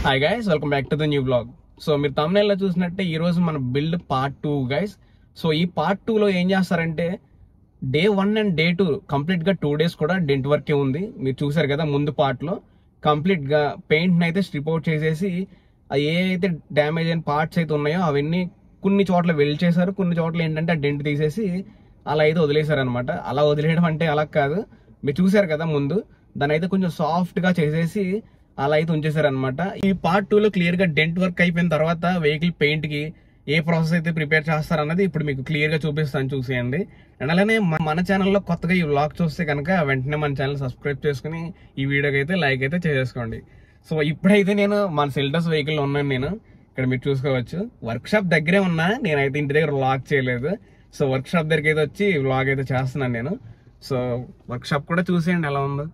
Hi guys, welcome back to the new blog. So మీరు తమ్నైల్లో చూసినట్టే ఈరోజు మన బిల్డ్ పార్ట్ 2 గైస్. సో ఈ పార్ట్ 2లో ఏం చేస్తారంటే డే 1 అండ్ డే 2 కంప్లీట్గా 2 days కూడా డెంట్ వర్కే ఉంది. మీరు చూసారు కదా ముందు పార్ట్లో కంప్లీట్గా పెయింట్ని అయితే స్ట్రిప్ అవుట్ చేసేసి ఏ అయితే డ్యామేజ్ అయిన పార్ట్స్ అయితే ఉన్నాయో అవన్నీ కొన్ని చోట్ల వెల్డ్ చేశారు, కొన్ని చోట్ల ఏంటంటే ఆ డెంట్ తీసేసి అలా అయితే వదిలేశారు అనమాట. అలా వదిలేయడం అంటే అలా కాదు, మీరు చూసారు కదా ముందు దాని అయితే కొంచెం సాఫ్ట్గా చేసేసి అలా అయితే ఉంచేసారనమాట. ఈ పార్ట్ 2లో క్లియర్గా డెంట్ వర్క్ అయిపోయిన తర్వాత వెహికల్ పెయింట్కి ఏ ప్రాసెస్ అయితే ప్రిపేర్ చేస్తారన్నది ఇప్పుడు మీకు క్లియర్గా చూపిస్తాను, చూసేయండి. అండ్ అలానే మన ఛానల్లో కొత్తగా ఈ వ్లాగ్ చూస్తే కనుక వెంటనే మన ఛానల్ సబ్స్క్రైబ్ చేసుకుని ఈ వీడియోకి అయితే లైక్ అయితే చేసేసుకోండి. సో ఇప్పుడైతే నేను మన సెల్టోస్ వెహికల్లో ఉన్నాను. నేను ఇక్కడ మీరు చూసుకోవచ్చు, వర్క్ షాప్ దగ్గరే ఉన్నా, నేనైతే ఇంటి దగ్గర వ్లాగ్ చేయలేదు. సో వర్క్ షాప్ దగ్గరికి అయితే వచ్చి వ్లాగ్ అయితే చేస్తున్నాను నేను. సో వర్క్ షాప్ కూడా చూసేయండి ఎలా ఉందో.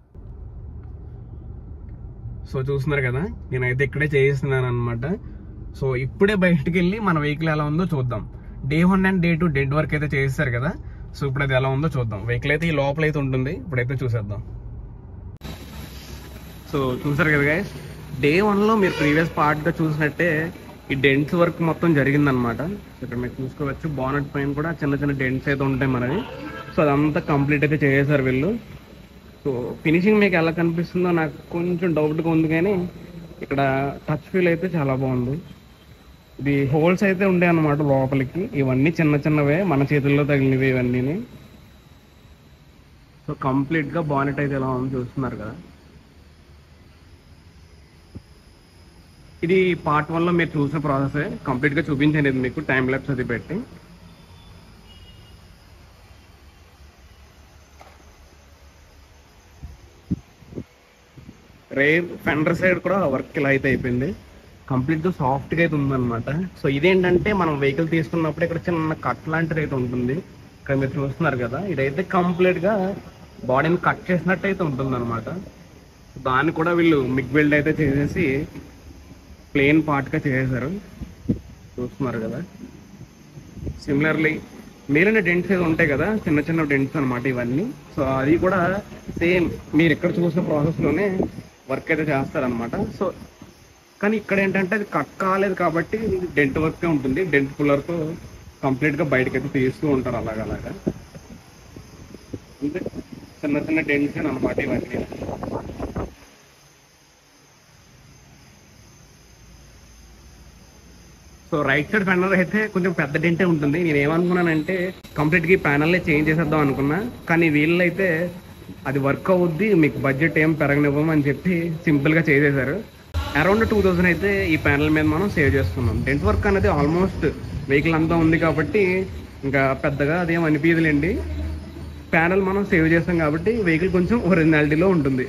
సో చూస్తున్నారు కదా, నేనైతే ఇక్కడే చేయిస్తున్నాను అనమాట. సో ఇప్పుడే బయటకు వెళ్ళి మన వెహికల్ ఎలా ఉందో చూద్దాం. Day 1 and day 2 didn't work అయితే చేస్తారు కదా, సో ఇప్పుడు అది ఎలా ఉందో చూద్దాం. వెహికల్ అయితే ఈ లోపల అయితే ఉంటుంది, ఇప్పుడైతే చూసేద్దాం. సో చూసారు కదా గైస్, డే 1లో మీరు ప్రీవియస్ పార్ట్గా చూసినట్టే ఈ డెంట్స్ వర్క్ మొత్తం జరిగిందనమాట. ఇక్కడ మీరు చూసుకోవచ్చు, బానెట్ పైన కూడా చిన్న చిన్న డెంట్స్ అయితే ఉంటాయి మనవి. సో అదంతా కంప్లీట్ అయితే చేసేసారు వీళ్ళు. సో ఫినిషింగ్ మీకు ఎలా కనిపిస్తుందో నాకు కొంచెం డౌట్గా ఉంది, కానీ ఇక్కడ టచ్ ఫీల్ అయితే చాలా బాగుంది. ఇది హోల్స్ అయితే ఉండే అన్నమాట లోపలికి, ఇవన్నీ చిన్న చిన్నవే మన చేతుల్లో తగిలినవి ఇవన్నీ. సో కంప్లీట్గా బానెట్ అయితే ఎలా ఉంది చూస్తున్నారు కదా. ఇది పార్ట్ 1లో మీరు చూసిన ప్రాసెస్ కంప్లీట్గా చూపించలేదు మీకు, టైం ల్యాప్స్ అది పెట్టి. రేర్ ఫెండర్ సైడ్ కూడా వర్క్ ఇలా అయితే అయిపోయింది, కంప్లీట్గా సాఫ్ట్గా అయితే ఉందన్నమాట. సో ఇదేంటంటే మనం వెహికల్ తీసుకున్నప్పుడు ఇక్కడ చిన్న కట్ లాంటిది అయితే ఉంటుంది, ఇక్కడ మీరు చూస్తున్నారు కదా. ఇదైతే కంప్లీట్గా బాడీని కట్ చేసినట్టు అయితే ఉంటుంది అనమాట. దాన్ని కూడా వీళ్ళు మిగ్ వెల్డ్ అయితే చేసేసి ప్లెయిన్ పార్ట్గా చేసేసారు, చూస్తున్నారు కదా. సిమిలర్లీ మిగిలిన డెంట్స్ ఏదో ఉంటాయి కదా, చిన్న చిన్న డెంట్స్ అనమాట ఇవన్నీ. సో అది కూడా సేమ్ మీరు ఇక్కడ చూసిన ప్రాసెస్లోనే వర్క్ అయితే చేస్తారనమాట. సో కానీ ఇక్కడ ఏంటంటే అది కట్ కాలేదు కాబట్టి డెంట్ వర్కే ఉంటుంది, డెంట్ పుల్లర్తో కంప్లీట్గా బయటకు అయితే తీస్తూ ఉంటారు అలాగా. అంటే చిన్న చిన్న డెంట్స్ అనమాట ఇవన్నీ. సో రైట్ సైడ్ ప్యానల్ అయితే కొంచెం పెద్ద డెంటే ఉంటుంది. నేను ఏమనుకున్నానంటే కంప్లీట్గా ఈ ప్యానల్లే చేంజ్ చేసేద్దాం అనుకున్నా, కానీ వీళ్ళు అయితే అది వర్క్ అవుద్ది, మీకు బడ్జెట్ ఏం పెరగనివ్వమని చెప్పి సింపుల్గా చేసేసారు. అరౌండ్ 2000 అయితే ఈ ప్యానల్ మీద మనం సేవ్ చేస్తున్నాం. డెంట్ వర్క్ అనేది ఆల్మోస్ట్ వెహికల్ అంతా ఉంది కాబట్టి ఇంకా పెద్దగా అదేం అనిపించలేండి. ప్యానల్ మనం సేవ్ చేస్తాం కాబట్టి వెహికల్ కొంచెం ఒరిజినాలిటీలో ఉంటుంది.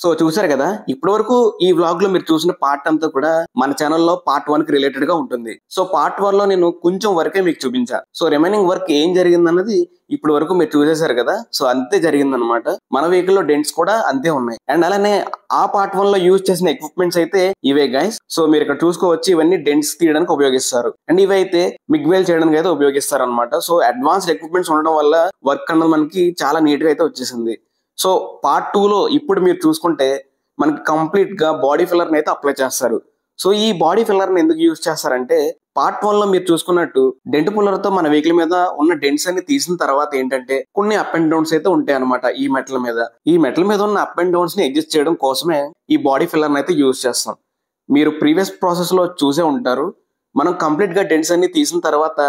సో చూసారు కదా, ఇప్పటి వరకు ఈ వ్లాగ్ లో మీరు చూసిన పార్ట్ అంతా కూడా మన ఛానల్లో పార్ట్ 1 కి రిలేటెడ్ గా ఉంటుంది. సో పార్ట్ 1 లో నేను కొంచెం వరకే మీకు చూపించా. సో రిమైనింగ్ వర్క్ ఏం జరిగిందన్నది ఇప్పుడు వరకు మీరు చూసేశారు కదా. సో అంతే జరిగిందనమాట. మన వెహికల్ లో డెంట్స్ కూడా అంతే ఉన్నాయి. అండ్ అలానే ఆ పార్ట్ 1 లో యూజ్ చేసిన ఎక్విప్మెంట్స్ అయితే ఇవే గైస్. సో మీరు ఇక్కడ చూసుకోవచ్చు, ఇవన్నీ డెంట్స్ తీయడానికి ఉపయోగిస్తారు, అండ్ ఇవైతే మిగ్వేల్ చేయడానికి అయితే ఉపయోగిస్తారు అనమాట. సో అడ్వాన్స్డ్ ఎక్విప్మెంట్స్ ఉండడం వల్ల వర్క్ అన్నది మనకి చాలా నీట్ గా అయితే వచ్చేసింది. సో పార్ట్ 2లో ఇప్పుడు మీరు చూసుకుంటే మనకి కంప్లీట్ గా బాడీ ఫిల్లర్ అయితే అప్లై చేస్తారు. సో ఈ బాడీ ఫిల్లర్ ని ఎందుకు యూజ్ చేస్తారంటే, పార్ట్ 1లో మీరు చూసుకున్నట్టు డెంట్ పుల్లర్ తో మన వెహికల్ మీద ఉన్న డెంట్స్ అన్ని తీసిన తర్వాత ఏంటంటే కొన్ని అప్ అండ్ డౌన్స్ అయితే ఉంటాయి అనమాట ఈ మెటల్ మీద. ఈ మెటల్ మీద ఉన్న అప్ అండ్ డౌన్స్ ని అడ్జస్ట్ చేయడం కోసమే ఈ బాడీ ఫిల్లర్ అయితే యూజ్ చేస్తాం. మీరు ప్రీవియస్ ప్రాసెస్ లో చూసే ఉంటారు, మనం కంప్లీట్ గా డెంట్స్ అన్ని తీసిన తర్వాత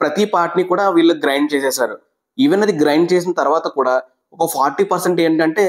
ప్రతి పార్ట్ ని కూడా వీళ్ళు గ్రైండ్ చేసేసారు. ఈవెన్ అది గ్రైండ్ చేసిన తర్వాత కూడా ఒక 40% ఏంటంటే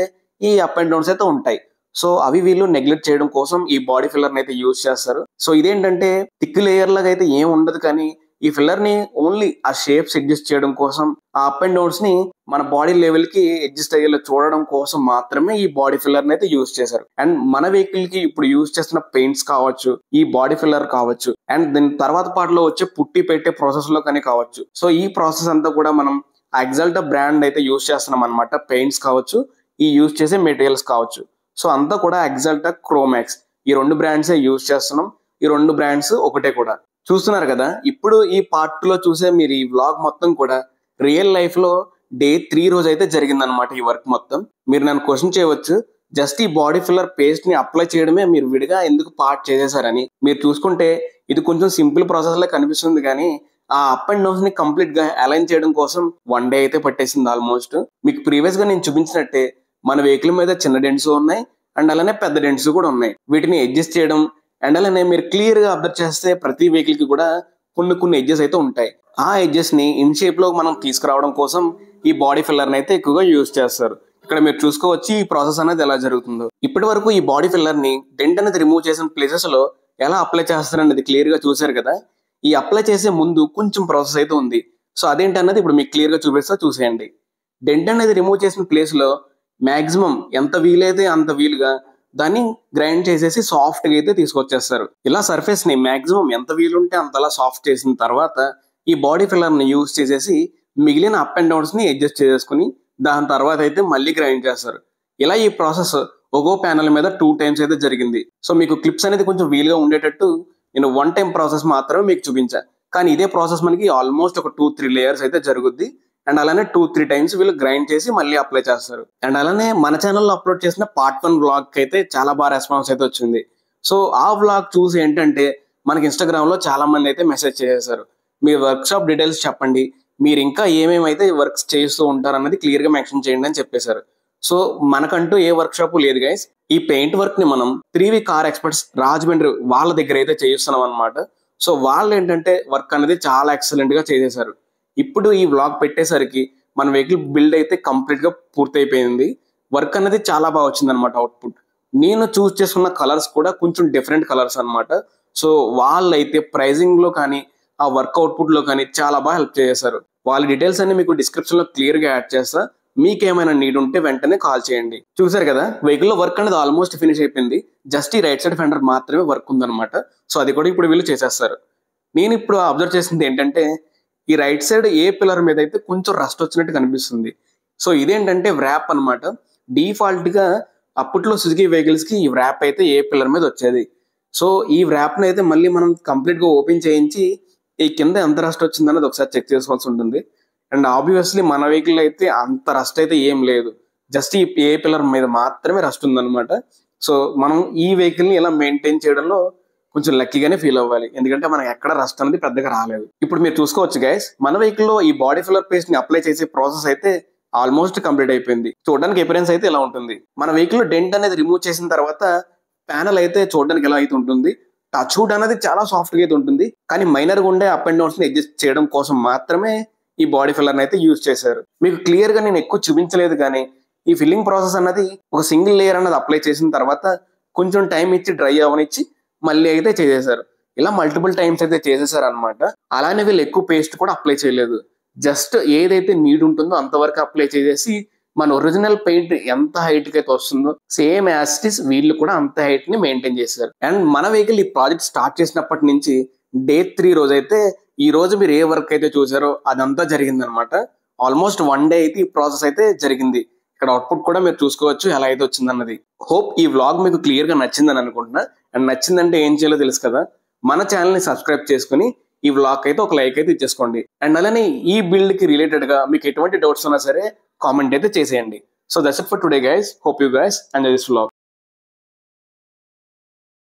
ఈ అప్ అండ్ డౌన్స్ అయితే ఉంటాయి. సో అవి వీళ్ళు నెగ్లెక్ట్ చేయడం కోసం ఈ బాడీ ఫిల్లర్ అయితే యూజ్ చేస్తారు. సో ఇదేంటంటే థిక్ లేయర్ లాగా అయితే ఏం ఉండదు, కానీ ఈ ఫిల్లర్ ని ఓన్లీ ఆ షేప్స్ అడ్జస్ట్ చేయడం కోసం, ఆ అప్ అండ్ డౌన్స్ ని మన బాడీ లెవెల్ కి అడ్జస్ట్ అయ్యేలా చూడడం కోసం మాత్రమే ఈ బాడీ ఫిల్లర్ అయితే యూజ్ చేశారు. అండ్ మన వెహికల్ కి ఇప్పుడు యూజ్ చేస్తున్న పెయింట్స్ కావచ్చు, ఈ బాడీ ఫిల్లర్ కావచ్చు, అండ్ దీని తర్వాత పార్ట్ లో వచ్చే పుట్టి పెట్టే ప్రాసెస్ లో కానీ కావచ్చు. సో ఈ ప్రాసెస్ అంతా కూడా మనం ఎగ్జాల్టా బ్రాండ్ అయితే యూజ్ చేస్తున్నాం అనమాట. పెయింట్స్ కావచ్చు, ఈ యూజ్ చేసే మెటీరియల్స్ కావచ్చు, సో అంతా కూడా ఎగ్జాల్టా, క్రోమాక్స్, ఈ 2 బ్రాండ్సే యూజ్ చేస్తున్నాం. ఈ 2 బ్రాండ్స్ ఒకటే కూడా. చూస్తున్నారు కదా, ఇప్పుడు ఈ పార్ట్ 2లో చూసే మీరు ఈ వ్లాగ్ మొత్తం కూడా రియల్ లైఫ్ లో డే 3 రోజు అయితే జరిగిందనమాట ఈ వర్క్ మొత్తం. మీరు నన్ను క్వశ్చన్ చేయవచ్చు, జస్ట్ ఈ బాడీ ఫిల్లర్ పేస్ట్ ని అప్లై చేయడమే మీరు విడిగా ఎందుకు పార్ట్ చేసేసారని మీరు చూసుకుంటే ఇది కొంచెం సింపుల్ ప్రాసెస్ లా కనిపిస్తుంది కానీ ఆ అప్ అండ్ డౌన్స్ ని కంప్లీట్ గా అలైన్ చేయడం కోసం 1 డే అయితే పట్టేసింది ఆల్మోస్ట్. మీకు ప్రీవియస్ గా నేను చూపించినట్టే మన వెహికల్ మీద చిన్న డెంట్స్ ఉన్నాయి అండ్ అలానే పెద్ద డెంట్స్ కూడా ఉన్నాయి. వీటిని అడ్జస్ట్ చేయడం అండ్ అలానే మీరు క్లియర్ గా అబ్జర్వ్ చేస్తే ప్రతి వెహికల్ కి కూడా కొన్ని ఎడ్జెస్ అయితే ఉంటాయి. ఆ ఎడ్జెస్ ని ఇన్ షేప్ లో మనం తీసుకురావడం కోసం ఈ బాడీ ఫిల్లర్ ని అయితే ఎక్కువగా యూజ్ చేస్తారు. ఇక్కడ మీరు చూసుకోవచ్చు ఈ ప్రాసెస్ అనేది ఎలా జరుగుతుందో. ఇప్పటి వరకు ఈ బాడీ ఫిల్లర్ ని డెంట్ అనేది రిమూవ్ చేసిన ప్లేసెస్ లో ఎలా అప్లై చేస్తారనేది క్లియర్ గా చూసారు కదా. ఈ అప్లై చేసే ముందు కొంచెం ప్రాసెస్ అయితే ఉంది. సో అదేంటి అన్నది ఇప్పుడు మీకు క్లియర్ గా చూపిస్తా, చూసేయండి. డెంట్ అనేది రిమూవ్ చేసిన ప్లేస్ లో మాక్సిమం ఎంత వీలైతే అంత వీలుగా దాన్ని గ్రైండ్ చేసేసి సాఫ్ట్ గా అయితే తీసుకొచ్చేస్తారు. ఇలా సర్ఫేస్ ని మాక్సిమం ఎంత వీలుంటే అంతలా సాఫ్ట్ చేసిన తర్వాత ఈ బాడీ ఫిల్లర్ ని యూజ్ చేసేసి మిగిలిన అప్ అండ్ డౌన్స్ ని అడ్జస్ట్ చేసుకుని దాని తర్వాత అయితే మళ్ళీ గ్రైండ్ చేస్తారు. ఇలా ఈ ప్రాసెస్ ఒక్కో ప్యానల్ మీద 2 times అయితే జరిగింది. సో మీకు క్లిప్స్ అనేది కొంచెం వీలుగా ఉండేటట్టు నేను 1 time ప్రాసెస్ మాత్రమే మీకు చూపించా. కానీ ఇదే ప్రాసెస్ మనకి ఆల్మోస్ట్ ఒక 2-3 లేయర్స్ అయితే జరుగుద్ది. అండ్ అలానే 2-3 times వీళ్ళు గ్రైండ్ చేసి మళ్ళీ అప్లై చేస్తారు. అండ్ అలానే మన ఛానల్లో అప్లోడ్ చేసిన పార్ట్ 1 వ్లాగ్ కి అయితే చాలా బాగా రెస్పాన్స్ అయితే వచ్చింది. సో ఆ వ్లాగ్ చూసి ఏంటంటే మనకి ఇన్స్టాగ్రామ్ లో చాలా మంది అయితే మెసేజ్ చేసేసారు, మీ వర్క్ షాప్ డీటెయిల్స్ చెప్పండి, మీరు ఇంకా ఏమేమైతే వర్క్స్ చేస్తూ ఉంటారు అన్నది క్లియర్ గా మెన్షన్ చేయండి అని చెప్పేశారు. సో మనకంటూ ఏ వర్క్ షాప్ లేదు గైస్. ఈ పెయింట్ వర్క్ ని మనం 3V కార్ ఎక్స్పర్ట్స్ రాజమండ్రి వాళ్ళ దగ్గర అయితే చేయిస్తున్నాం అనమాట. సో వాళ్ళు ఏంటంటే వర్క్ అనేది చాలా ఎక్సలెంట్ గా చేసేసారు. ఇప్పుడు ఈ వ్లాగ్ పెట్టేసరికి మన వెహికల్ బిల్డ్ అయితే కంప్లీట్ గా పూర్తయిపోయింది. వర్క్ అనేది చాలా బాగా వచ్చింది అనమాట. అవుట్పుట్ నేను చూస్ చేసుకున్న కలర్స్ కూడా కొంచెం డిఫరెంట్ కలర్స్ అనమాట. సో వాళ్ళైతే ప్రైజింగ్ లో కానీ ఆ వర్క్ అవుట్పుట్ లో కానీ చాలా బాగా హెల్ప్ చేశారు. వాళ్ళ డీటెయిల్స్ అన్ని మీకు డిస్క్రిప్షన్ లో క్లియర్ గా యాడ్ చేస్తా. మీకేమైనా నీడ్ ఉంటే వెంటనే కాల్ చేయండి. చూసారు కదా వెహికల్ లో వర్క్ అనేది ఆల్మోస్ట్ ఫినిష్ అయిపోయింది. జస్ట్ ఈ రైట్ సైడ్ ఫెండర్ మాత్రమే వర్క్ ఉందన్నమాట. సో అది కూడా ఇప్పుడు వీళ్ళు చేసేస్తారు. నేను ఇప్పుడు అబ్జర్వ్ చేసింది ఏంటంటే ఈ రైట్ సైడ్ ఏ పిల్లర్ మీద అయితే కొంచెం రస్ట్ వచ్చినట్టు కనిపిస్తుంది. సో ఇదేంటంటే వ్రాప్ అనమాట. డిఫాల్ట్ గా అప్పట్లో సుజుకి వెహికల్స్ కి ఈ వ్రాప్ అయితే ఏ పిల్లర్ మీద వచ్చేది. సో ఈ వ్రాప్ ని అయితే మళ్ళీ మనం కంప్లీట్ గా ఓపెన్ చేయించి ఈ కింద ఎంత రస్ట్ వచ్చిందన్నది ఒకసారి చెక్ చేసుకోవాల్సి ఉంటుంది. అండ్ ఆబ్వియస్లీ మన వెహికల్ అయితే అంత రస్ట్ అయితే ఏం లేదు, జస్ట్ ఈ ఏ పిల్లర్ మీద మాత్రమే రస్ట్ ఉందన్నమాట. సో మనం ఈ వెహికల్ ని ఇలా మెయింటైన్ చేయడంలో కొంచెం లక్కీగానే ఫీల్ అవ్వాలి, ఎందుకంటే మనకి ఎక్కడ రస్ట్ అనేది పెద్దగా రాలేదు. ఇప్పుడు మీరు చూసుకోవచ్చు గైస్, మన వెహికల్ లో ఈ బాడీ ఫిల్లర్ పేస్ట్ ని అప్లై చేసే ప్రాసెస్ అయితే ఆల్మోస్ట్ కంప్లీట్ అయిపోయింది. చూడడానికి అపిరెన్స్ అయితే ఇలా ఉంటుంది. మన వెహికల్ లో డెంట్ అనేది రిమూవ్ చేసిన తర్వాత ప్యానల్ అయితే చూడడానికి ఎలా అయితే ఉంటుంది, టచ్ వుడ్ అనేది చాలా సాఫ్ట్ గా అయితే ఉంటుంది. కానీ మైనర్ గా ఉండే అప్ అండ్ డౌన్స్ ని అడ్జస్ట్ చేయడం కోసం మాత్రమే ఈ బాడీ ఫిల్లర్ అయితే యూజ్ చేశారు. మీకు క్లియర్ గా నేను ఎక్కువ చూపించలేదు కానీ ఈ ఫిల్లింగ్ ప్రాసెస్ అన్నది ఒక సింగిల్ లేయర్ అన్నది అప్లై చేసిన తర్వాత కొంచెం టైం ఇచ్చి డ్రై అవనిచ్చి మళ్ళీ అయితే చేసేసారు. ఇలా మల్టిపుల్ టైమ్స్ అయితే చేసేసారు అనమాట. అలానే వీళ్ళు ఎక్కువ పేస్ట్ కూడా అప్లై చేయలేదు. జస్ట్ ఏదైతే నీడ్ ఉంటుందో అంతవరకు అప్లై చేసేసి మన ఒరిజినల్ పెయింట్ ఎంత హైట్ కి అయితే వస్తుందో సేమ్ యాస్టిస్ వీళ్ళు కూడా అంత హైట్ ని మెయింటైన్ చేశారు. అండ్ మన వెహికల్ ఈ ప్రాజెక్ట్ స్టార్ట్ చేసినప్పటి నుంచి Day 3 రోజు అయితే ఈ రోజు మీరు ఏ వర్క్ అయితే చూసారో అదంతా జరిగింది అనమాట. ఆల్మోస్ట్ 1 day అయితే ఈ ప్రాసెస్ అయితే జరిగింది. ఇక్కడ అవుట్పుట్ కూడా మీరు చూసుకోవచ్చు ఎలా అయితే వచ్చిందన్నది. హోప్ ఈ వ్లాగ్ మీకు క్లియర్ గా నచ్చిందని అనుకుంటున్నా. అండ్ నచ్చిందంటే ఏం చేయాలో తెలుసు కదా, మన ఛానల్ ని సబ్స్క్రైబ్ చేసుకుని ఈ వ్లాగ్ అయితే ఒక లైక్ అయితే ఇచ్చేసుకోండి. అండ్ అలానే ఈ బిల్డ్ కి రిలేటెడ్ గా మీకు ఎటువంటి డౌట్స్ ఉన్నా సరే కామెంట్ అయితే చేసేయండి. So that's it for today guys. Hope you guys enjoy this vlog.